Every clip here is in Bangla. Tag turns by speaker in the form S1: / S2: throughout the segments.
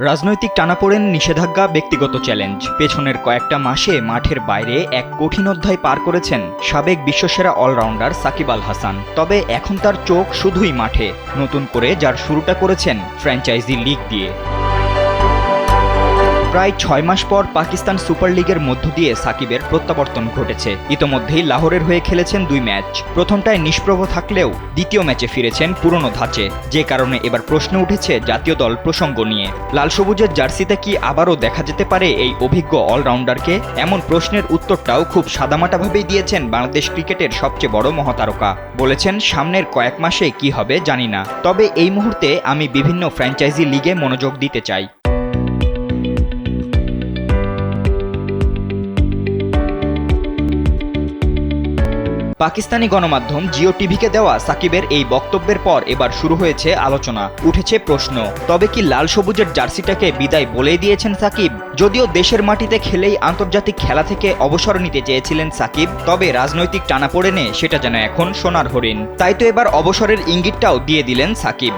S1: রাজনৈতিক টানাপোড়েন, নিষেধাজ্ঞা, ব্যক্তিগত চ্যালেঞ্জ, পেছনের কয়েকটা মাসে মাঠের বাইরে এক কঠিন অধ্যায় পার করেছেন সাবেক বিশ্বসেরা অলরাউন্ডার সাকিব আল হাসান। তবে এখন তার চোখ শুধুই মাঠে, নতুন করে যার শুরুটা করেছেন ফ্র্যাঞ্চাইজি লিগ দিয়ে। প্রায় ৬ মাস পর পাকিস্তান সুপার লিগের মধ্য দিয়ে সাকিবের প্রত্যাবর্তন ঘটেছে। ইতোমধ্যেই লাহোরের হয়ে খেলেছেন ২ ম্যাচ। প্রথমটায় নিষ্প্রভ থাকলেও দ্বিতীয় ম্যাচে ফিরেছেন পুরনো ধাঁচে, যে কারণে এবার প্রশ্ন উঠেছে জাতীয় দল প্রসঙ্গ নিয়ে। লাল সবুজের জার্সিতে কি আবারও দেখা যেতে পারে এই অভিজ্ঞ অলরাউন্ডারকে? এমন প্রশ্নের উত্তরটাও খুব সাদামাটাভাবেই দিয়েছেন বাংলাদেশ ক্রিকেটের সবচেয়ে বড় মহাতারকা। বলেছেন, সামনের কয়েক মাসে কি হবে জানি না, তবে এই মুহূর্তে আমি বিভিন্ন ফ্র্যাঞ্চাইজি লিগে মনোযোগ দিতে চাই। পাকিস্তানি গণমাধ্যম জিও টিভিকে দেওয়া সাকিবের এই বক্তব্যের পর এবার শুরু হয়েছে আলোচনা, উঠেছে প্রশ্ন। তবে কি লাল সবুজের জার্সিটাকে বিদায় বলেই দিয়েছেন সাকিব? যদিও দেশের মাটিতে খেলেই আন্তর্জাতিক খেলা থেকে অবসর নিতে চেয়েছিলেন সাকিব, তবে রাজনৈতিক টানাপোড়েনে সেটা যেন এখন সোনার হরিণ। তাই তো এবার অবসরের ইঙ্গিতটাও দিয়ে দিলেন সাকিব।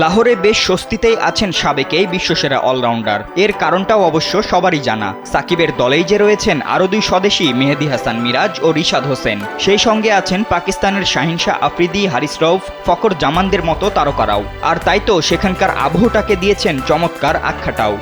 S1: লাহোরে বেশ স্বস্তিতেই আছেন সাবেক এই বিশ্বসেরা অলরাউন্ডার। এর কারণটাও অবশ্য সবারই জানা। সাকিবের দলেই যে রয়েছেন আরও ২ স্বদেশী মেহেদী হাসান মিরাজ ও রিশাদ হোসেন, সেই সঙ্গে আছেন পাকিস্তানের শাহিন শাহ আফ্রিদি, হারিস রউফ, ফখর জামানদের মতো তারকারাও। আর তাই তো সেখানকার আবহটাকে দিয়েছেন চমৎকার আখ্যাটাও।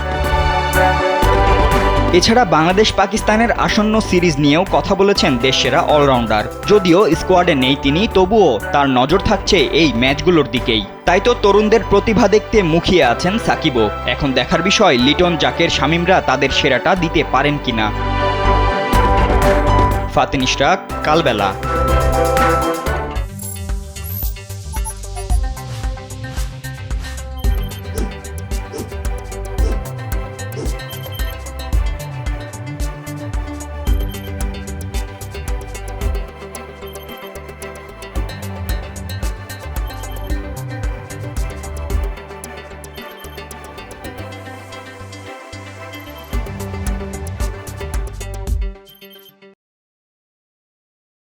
S1: এছাড়া বাংলাদেশ পাকিস্তানের আসন্ন সিরিজ নিয়েও কথা বলেছেন দেশসেরা অলরাউন্ডার। যদিও স্কোয়াডে নেই তিনি, তবুও তার নজর থাকছে এই ম্যাচগুলোর দিকেই। তাই তো তরুণদের প্রতিভা দেখতে মুখিয়ে আছেন সাকিবও। এখন দেখার বিষয় লিটন, জাকের, শামীমরা তাদের সেরাটা দিতে পারেন কিনা। ফাতিন ইশরাক, কালবেলা।